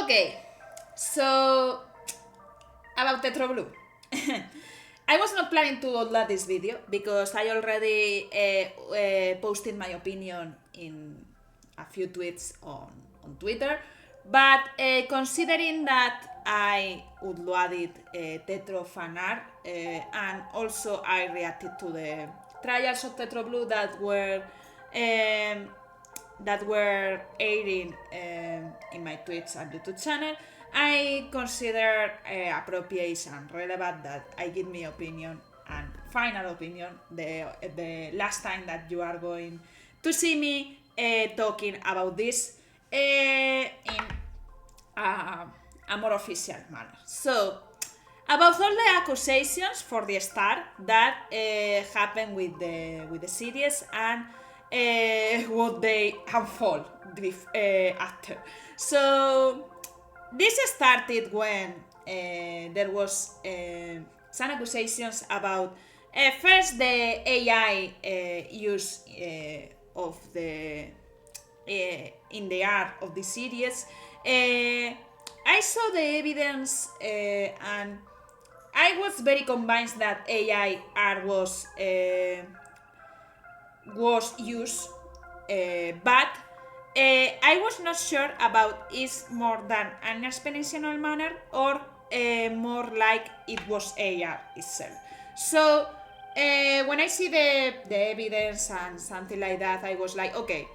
Okay, so about TetroBlue. I was not planning to upload this video because I already posted my opinion in a few tweets on Twitter, but considering that I uploaded Tetro fan art and also I reacted to the trials of TetroBlue that were airing in my Twitch and YouTube channel, I consider appropriate and relevant that I give my opinion and final opinion the last time that you are going to see me talking about this in a more official manner. So, about all the accusations for the start that happened with the series and what they unfold after. So this started when there was some accusations about first the AI use of the in the art of the series. I saw the evidence and I was very convinced that AI art was used, but I was not sure about is more than an exponential manner or more like it was AI itself. So when I see the evidence and something like that, I was like, okay,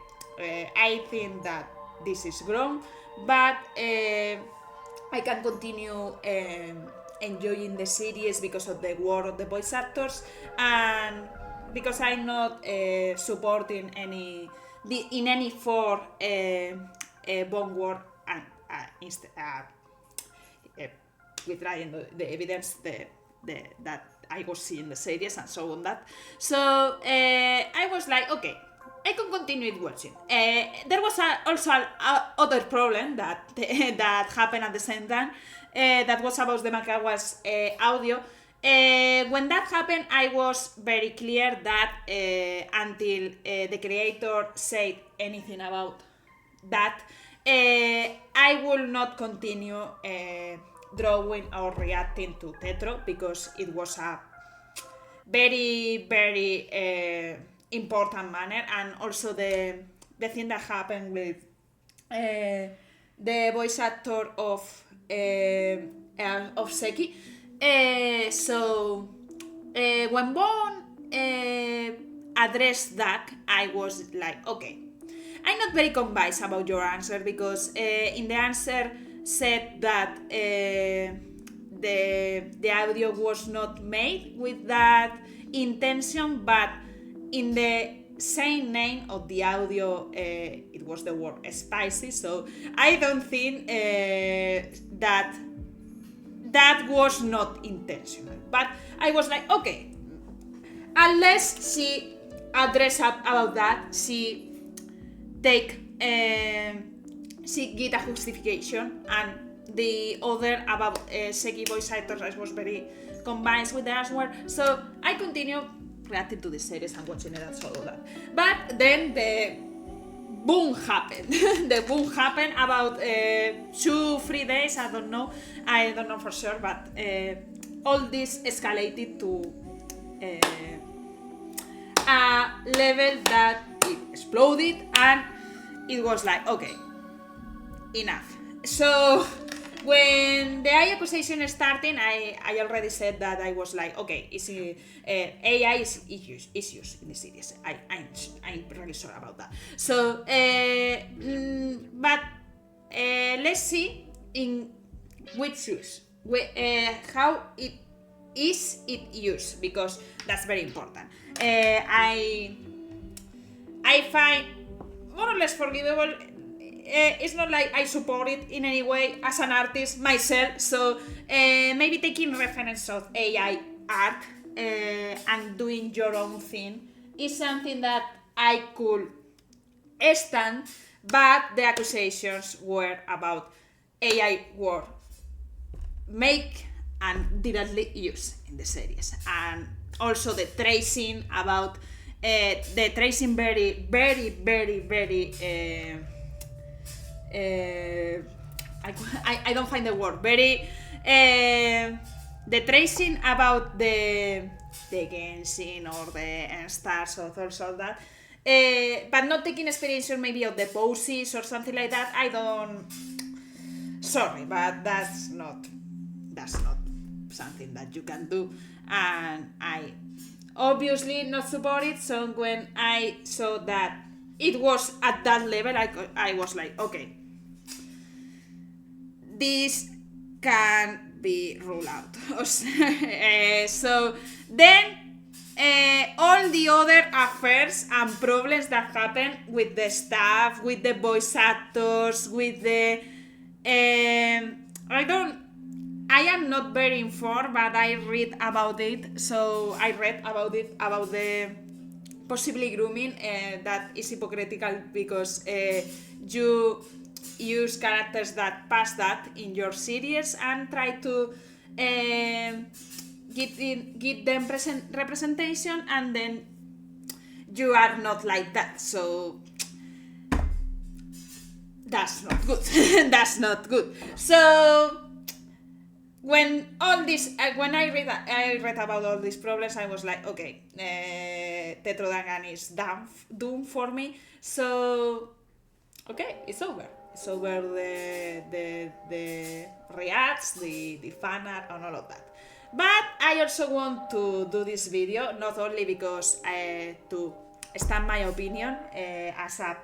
I think that this is wrong, but I can continue enjoying the series because of the work of the voice actors and because I'm not supporting in any form bone work and withdrawing the evidence that I was seeing the series and so on that. So I was like, okay, I can continue watching. There was also other problem that that happened at the same time. That was about the Makawa's audio. When that happened, I was very clear that until the creator said anything about that, I will not continue drawing or reacting to Tetro because it was a very, very important manner, and also the thing that happened with the voice actor of Seki. So when Bone addressed that, I was like, okay, I'm not very convinced about your answer because in the answer said that the audio was not made with that intention, but in the same name of the audio it was the word spicy. So I don't think that was not intentional, but I was like, okay, unless she address up about that, she take she get a justification, and the other about Seki voice actors, I was very convinced with the answer, so I continue reacting to the series and watching it and all that. But then the boom happened. The boom happened about 2-3 days. I don't know for sure, but all this escalated to a level that it exploded, and it was like, okay, enough. So when the AI accusation started, I already said that I was like, okay, AI is used in the series. I'm really sure about that. So, but let's see in which use, how it is used, because that's very important. I find more or less forgivable. It's not like I support it in any way as an artist myself, so maybe taking reference of AI art and doing your own thing is something that I could stand, but the accusations were about AI were make and directly used in the series, and also the tracing about the tracing very, very, very, very I don't find the word. Very the tracing about the Genshin or the stars or all that. But not taking inspiration maybe of the poses or something like that. I don't. Sorry, but that's not something that you can do, and I obviously not support it. So when I saw that it was at that level, I was like, okay, this can be ruled out. So then all the other affairs and problems that happen with the staff, with the voice actors, with the I am not very informed, but I read about it. So I read about it, about the possibly grooming that is hypocritical because you use characters that pass that in your series and try to give them representation, and then you are not like that. So that's not good. That's not good. So when all this, when I read about all these problems, I was like, okay, TetroDangan is doomed for me. So okay, it's over. It's over the reacts, the fan art, and all of that. But I also want to do this video not only because to stamp my opinion as a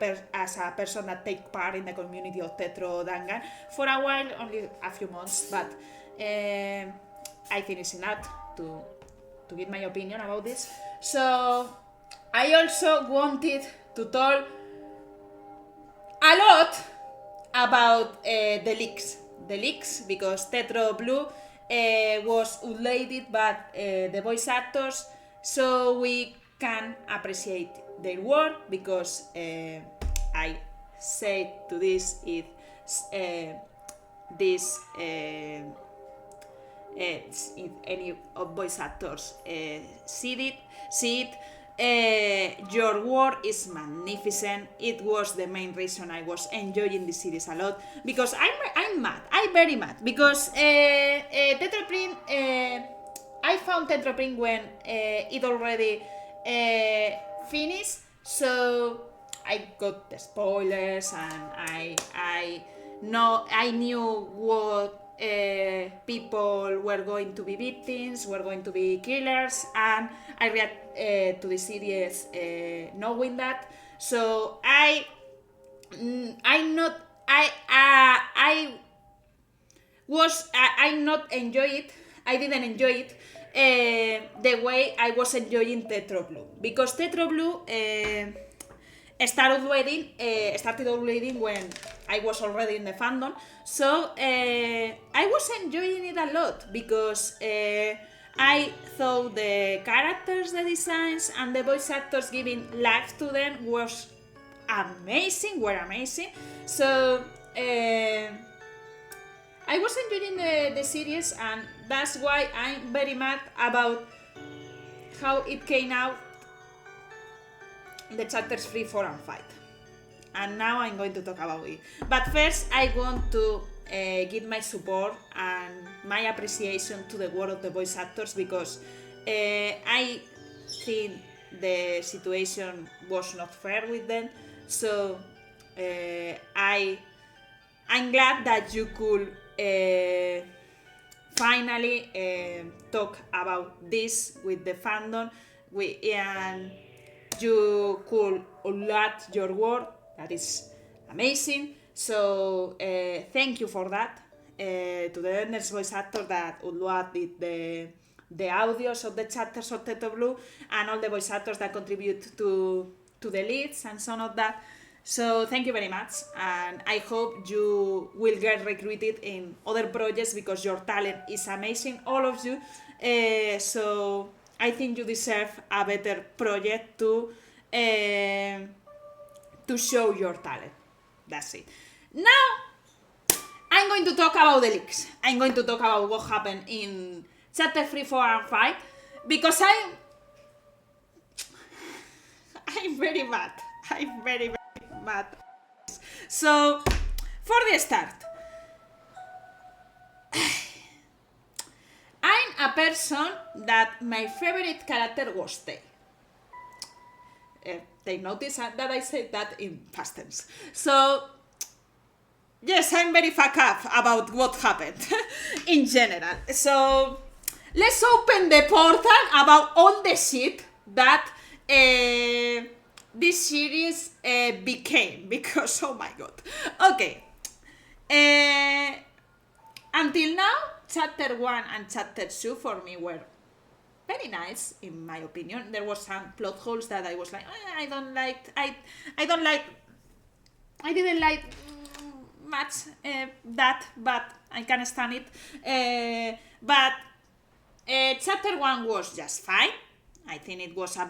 person that take part in the community of TetroDangan for a while, only a few months, but I think it's enough to give my opinion about this. So I also wanted to talk a lot about the leaks because TetroBlue was uploaded by the voice actors, so we can appreciate their work, because I say to this if if any of voice actors see it, your work is magnificent. It was the main reason I was enjoying this series a lot, because I'm very mad because TetroPrint, I found TetroPrint when it already finished, so I got the spoilers and I knew what people were going to be victims, were going to be killers, and I read to the series knowing that. So I not enjoy it. I didn't enjoy it the way I was enjoying TetroBlue, because TetroBlue started uploading when I was already in the fandom. So I was enjoying it a lot because I thought the characters, the designs, and the voice actors giving life to them were amazing. So I was enjoying the series, and that's why I'm very mad about how it came out, the chapters 3, 4, and 5. And now I'm going to talk about it. But first, I want to give my support and my appreciation to the work of the voice actors, because I think the situation was not fair with them. So I'm glad that you could finally talk about this with the fandom, and you could upload your work. That is amazing. So thank you for that to the next voice actor that uploaded the audios of the chapters of TetroBlue, and all the voice actors that contribute to the leads and so on of that. So thank you very much, and I hope you will get recruited in other projects, because your talent is amazing, all of you. So I think you deserve a better project to show your talent. That's it. Now I'm going to talk about the leaks. I'm going to talk about what happened in chapter 3, 4, and 5, because I'm very mad. I'm very mad. So for the start, person that my favorite character was Tay. They notice that I said that in past tense. So, yes, I'm very fucked up about what happened in general. So, let's open the portal about all the shit that this series became, because oh my god. Okay. Until now, chapter 1 and chapter 2 for me were very nice, in my opinion. There was some plot holes that I was like, I didn't like much that, but I can stand it. But chapter 1 was just fine. I think it was a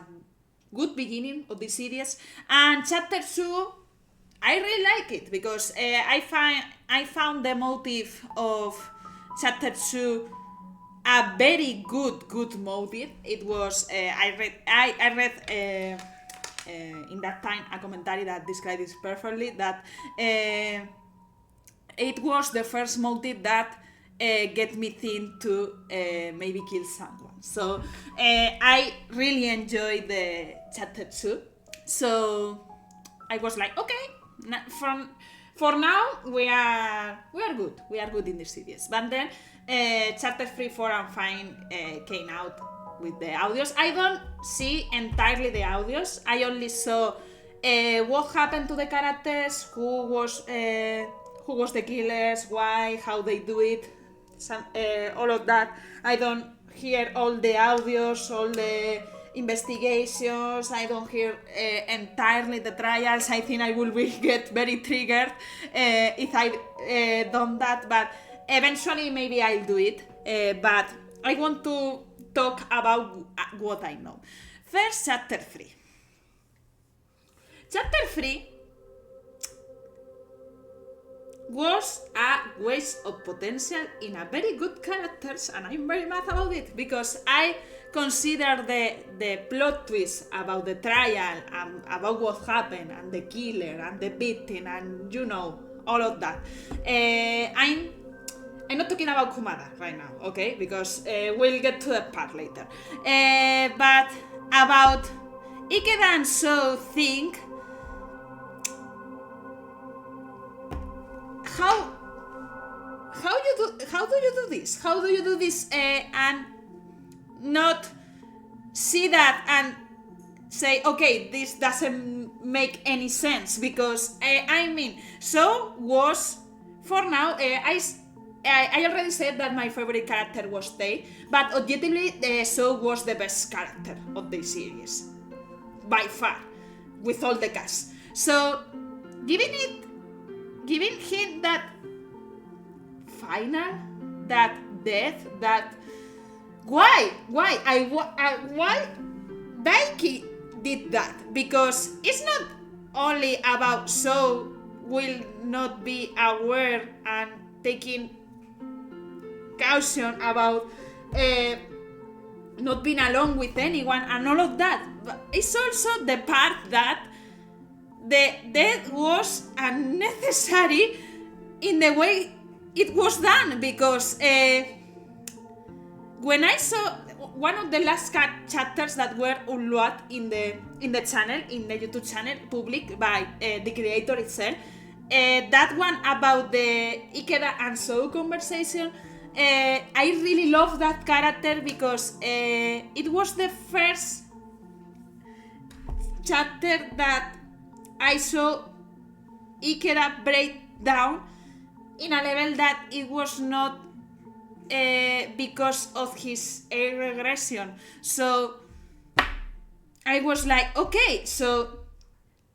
good beginning of the series. And chapter 2, I really like it because I found the motive of chapter 2 a very good motive. It was I read in that time a commentary that described this perfectly, that it was the first motive that get me think to maybe kill someone. So I really enjoyed the chapter 2. So I was like, okay, for now we are good. We are good in this series. But then chapter 3, 4, and 5 came out with the audios. I don't see entirely the audios. I only saw what happened to the characters, who was the killers, why, how they do it, all of that. I don't hear all the audios, all the investigations. I don't hear entirely the trials. I think I will get very triggered if I done that, but eventually maybe I'll do it. But I want to talk about what I know. First, chapter 3. Chapter 3 was a waste of potential in a very good characters, and I'm very mad about it because I consider the plot twist about the trial and about what happened and the killer and the victim and all of that. I'm not talking about Kumada right now, okay? Because we'll get to that part later. But about Ikeda and So think how do you do this? How do you do this and not see that and say, okay, this doesn't make any sense? Because I mean, So was, for now, I already said that my favorite character was Tay, but objectively, So was the best character of the series, by far, with all the cast. So, giving him that final, that death, that why Daiki did that? Because it's not only about So will not be aware and taking caution about not being alone with anyone and all of that, but it's also the part that the death was unnecessary in the way it was done, because when I saw one of the last chapters that were uploaded in the channel, in the YouTube channel, public by the creator itself, that one about the Ikeda and So conversation, I really love that character because it was the first chapter that I saw Ikeda break down in a level that it was not because of his regression. So I was like, okay, so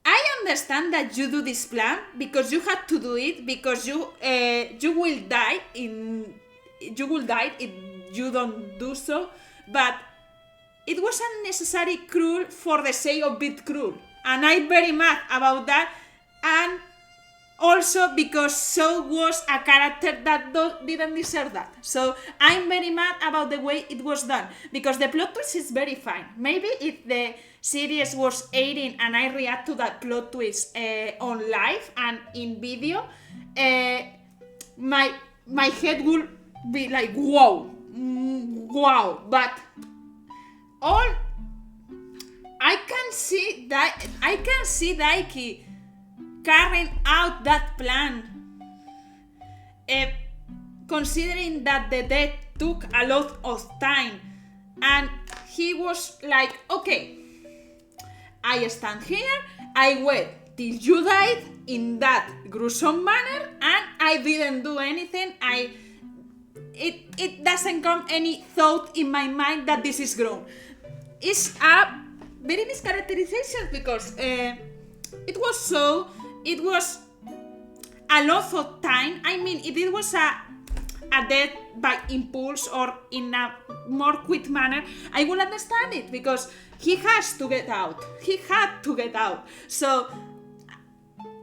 I understand that you do this plan because you had to do it, because you will die if you don't do so, but it was unnecessary cruel for the sake of being cruel, and I'm very mad about that. And also because So was a character that didn't deserve that. So I'm very mad about the way it was done, because the plot twist is very fine. Maybe if the series was airing and I react to that plot twist on live and in video, my head will be like, whoa, wow, but all I can see Daiki carrying out that plan, considering that the death took a lot of time, and he was like, okay, I stand here, I wait till you died in that gruesome manner, and I didn't do anything. It doesn't come any thought in my mind that this is grown. It's a very mischaracterization because it was a lot of time. I mean, if it was a death by impulse or in a more quick manner, I will understand it because he has to get out. He had to get out. So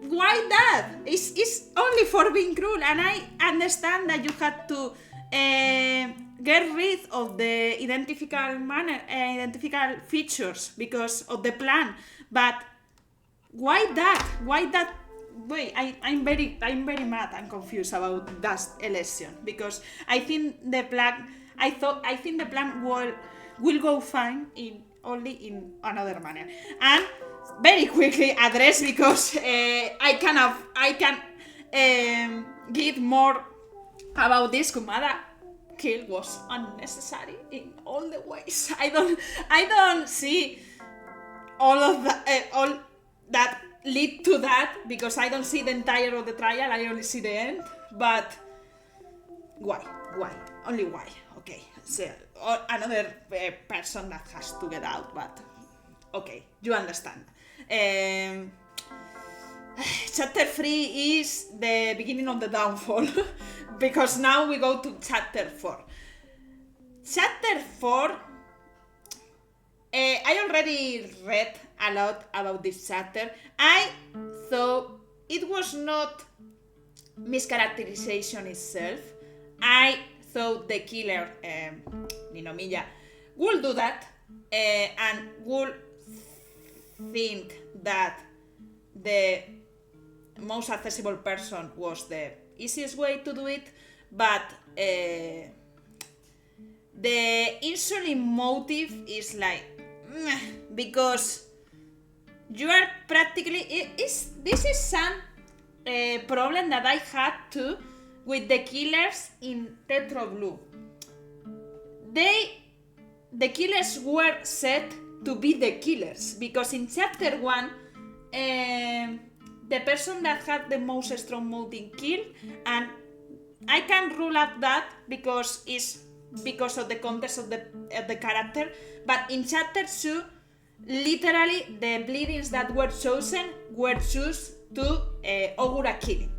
why that? It's only for being cruel, and I understand that you had to get rid of the identifiable features because of the plan. But why that? Why that? Wait, I'm very mad and confused about that election because I think the plan will go fine only in another manner, and very quickly address because I can give more about this. Kumada kill was unnecessary in all the ways. I don't see all that lead to that because I don't see the entire of the trial. I only see the end. But why? Only why? Okay, so another person that has to get out. But okay, you understand. Chapter 3 is the beginning of the downfall because now we go to chapter 4. Chapter 4, I already read a lot about this chapter. I thought it was not mischaracterization itself. I thought the killer, Ninomiya, will do that and will think that the most accessible person was the easiest way to do it, but the insulin motive is like because you are practically this is some problem that I had too with the killers in TetroBlue. The killers were said to be the killers because in chapter 1 the person that had the most strong motive killed, and I can rule out that because of the context of the character. But in chapter 2, literally the bleedings that were chosen to Ogura killing,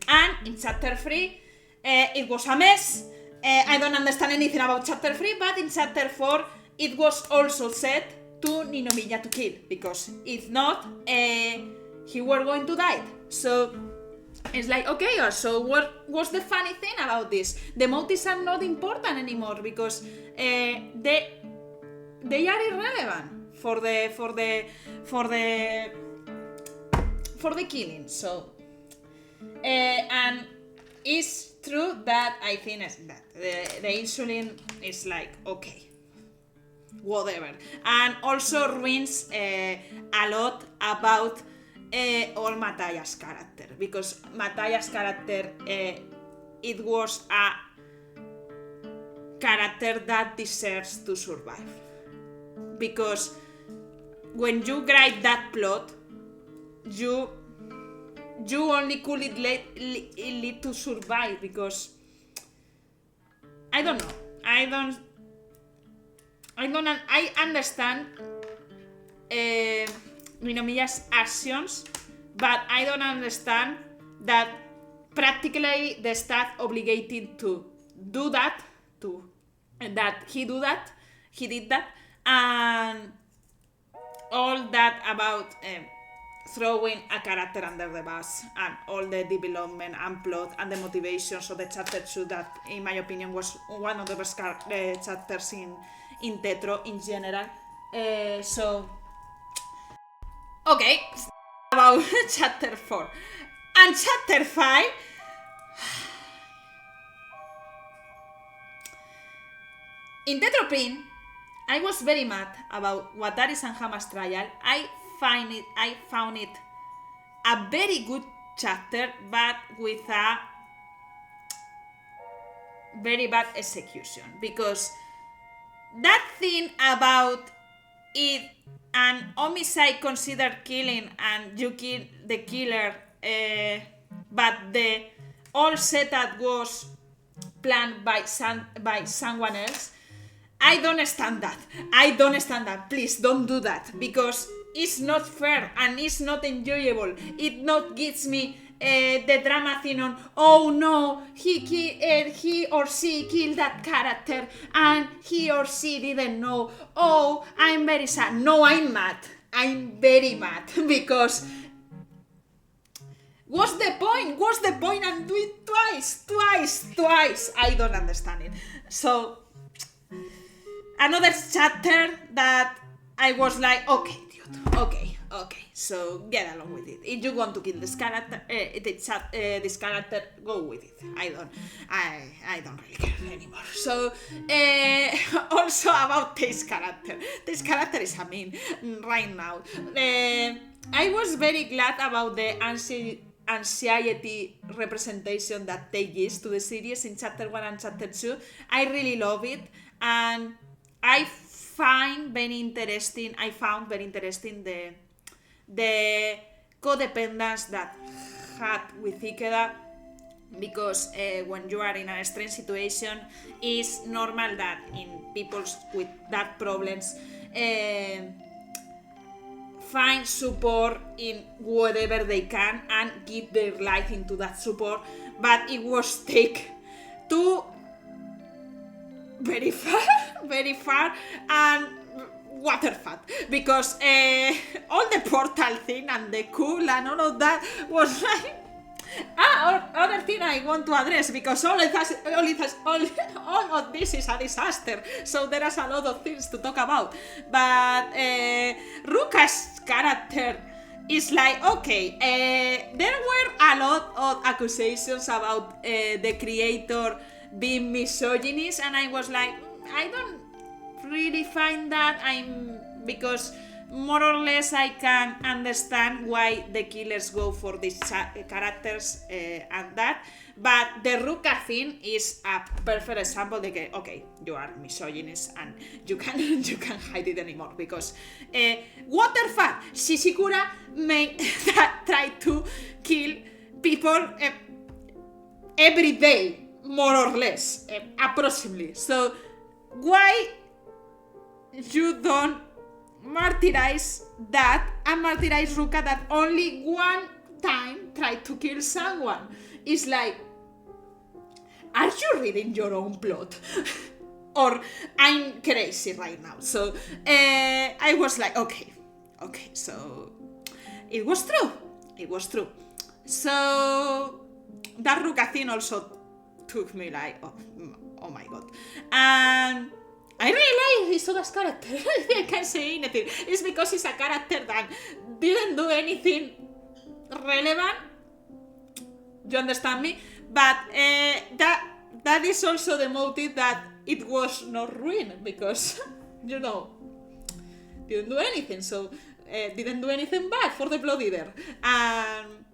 and in chapter 3 it was a mess. I don't understand anything about chapter 3, but in chapter 4 it was also said to Ninomiya to kill because if not he were going to die. So it's like, okay, so what was the funny thing about this? The motives are not important anymore because they are irrelevant for the killing. So and it's true that I think that the insulin is like, okay, whatever, and also ruins a lot about all Mataya's character because Mataya's character it was a character that deserves to survive because when you write that plot you only could it lead to survive because I don't know, I understand Ninomiya's actions, but I don't understand that practically the staff obligated to do that, he did that, and all that about throwing a character under the bus and all the development and plot and the motivations of the chapter 2 that in my opinion was one of the best chapters in Tetro in general. So okay, about chapter 4 and chapter 5. In Tetropin, I was very mad about Wataris and Hama's trial. I found it a very good chapter, but with a very bad execution, because that thing about it an homicide considered killing and you kill the killer, but the all setup was planned by someone else. I don't understand that. Please don't do that, because it's not fair and it's not enjoyable. It not gives me the drama thing on, oh no, he or she killed that character and he or she didn't know. Oh, I'm very sad. No, I'm mad. I'm very mad because what's the point and do it twice. I don't understand it. So another chapter that I was like, okay, dude, okay, so get along with it. If you want to kill this character, go with it. I don't really care anymore. So also about this character is a meme right now. I was very glad about the anxiety representation that they give to the series in chapter 1 and chapter 2. I really love it, and I found very interesting the codependence that had with Ikeda, because when you are in a strange situation, it's normal that in people with that problems find support in whatever they can and give their life into that support, but it was take to very far and waterfat, because all the portal thing and the cool and all of that was like other thing I want to address, because all of this is a disaster, so there is a lot of things to talk about, but Ruka's character is like, okay, there were a lot of accusations about the creator being misogynist, and I was like, I don't really find that, because more or less I can understand why the killers go for these characters and that, but the Ruka thing is a perfect example. Like, okay, you are misogynist and you can't hide it anymore, because Waterfat Shishikura try to kill people every day, more or less, approximately. So why you don't martyrize that and martyrize Ruka that only one time tried to kill someone? It's like, are you reading your own plot? Or I'm crazy right now? So I was like, okay, so it was true. So that Ruka thing also took me like, oh my god. And I really like Hisoda's character. I can't say anything. It's because he's a character that didn't do anything relevant. You understand me? But that is also the motive that it was not ruined, because, didn't do anything. So didn't do anything bad for the Blood Eater. And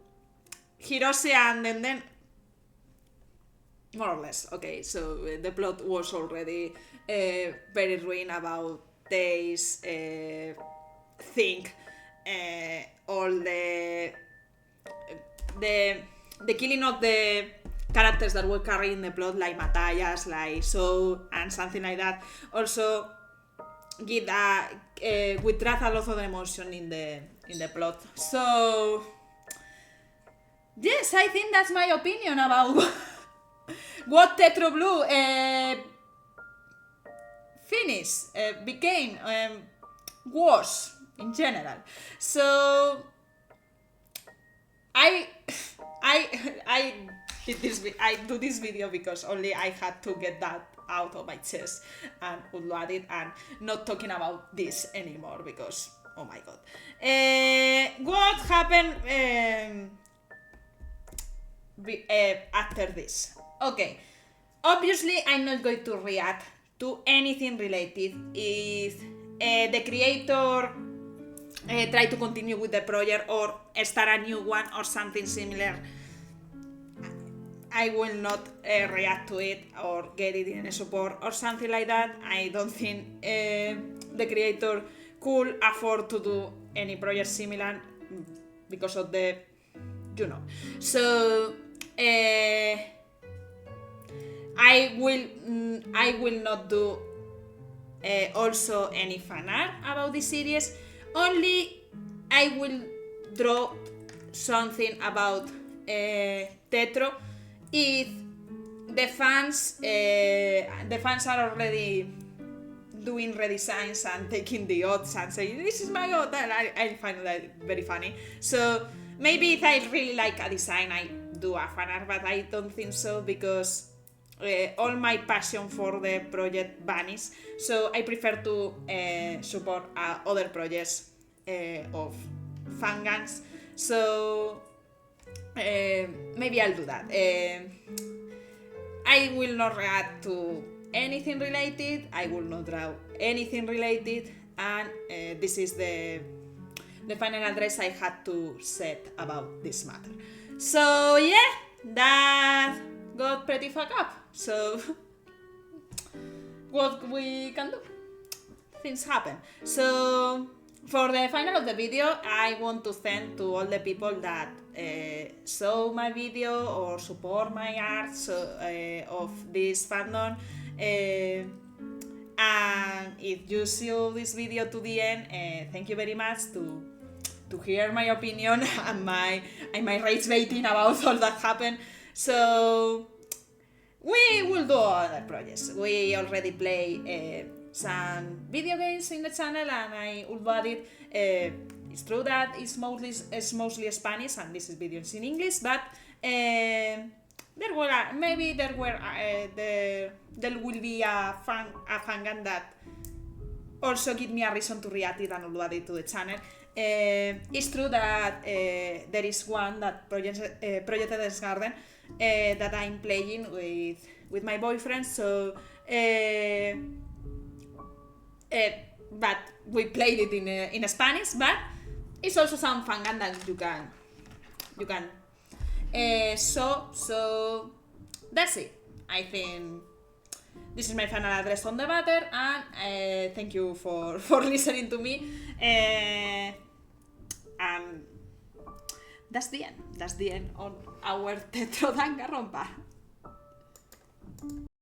Hirose and then more or less, okay, so the plot was already very ruined about this thing, all the killing of the characters that were carrying the plot, like Matthias, like So, and something like that, also withdraw a lot of emotion in the plot. So yes, I think that's my opinion about what TetroBlue became, was in general. So I do this video because only I had to get that out of my chest and upload it, and not talking about this anymore, because oh my god. What happened after this? Okay, obviously I'm not going to react to anything related. If the creator try to continue with the project or start a new one or something similar, I will not react to it or get it in support or something like that. I don't think the creator could afford to do any project similar because of the, So I will not do also any fan art about this series. Only I will draw something about Tetro if the fans are already doing redesigns and taking the odds and saying this is my odd, and I find that very funny. So maybe if I really like a design, I do a fan art, but I don't think so because all my passion for the project vanished. So I prefer to support other projects of fangans. So maybe I'll do that. I will not react to anything related. I will not draw anything related, and this is the final address I had to set about this matter. So yeah, that got pretty fucked up. So what we can do? Things happen. So for the final of the video, I want to thank to all the people that saw my video or support my art of this fandom. And if you saw this video to the end, thank you very much to hear my opinion and my rage baiting about all that happened. So we will do other projects. We already play some video games in the channel, and I uploaded. It's true that it's mostly Spanish, and this is videos in English, but there will be a fangan that also give me a reason to react it and upload it to the channel. It's true that there is one that Project Eden's Garden that I'm playing with my boyfriend, so but we played it in Spanish, but it's also some fangan that you can so that's it. I think this is my final address on the matter, and thank you for listening to me. That's the end. That's the end on our TetroDangan rompa.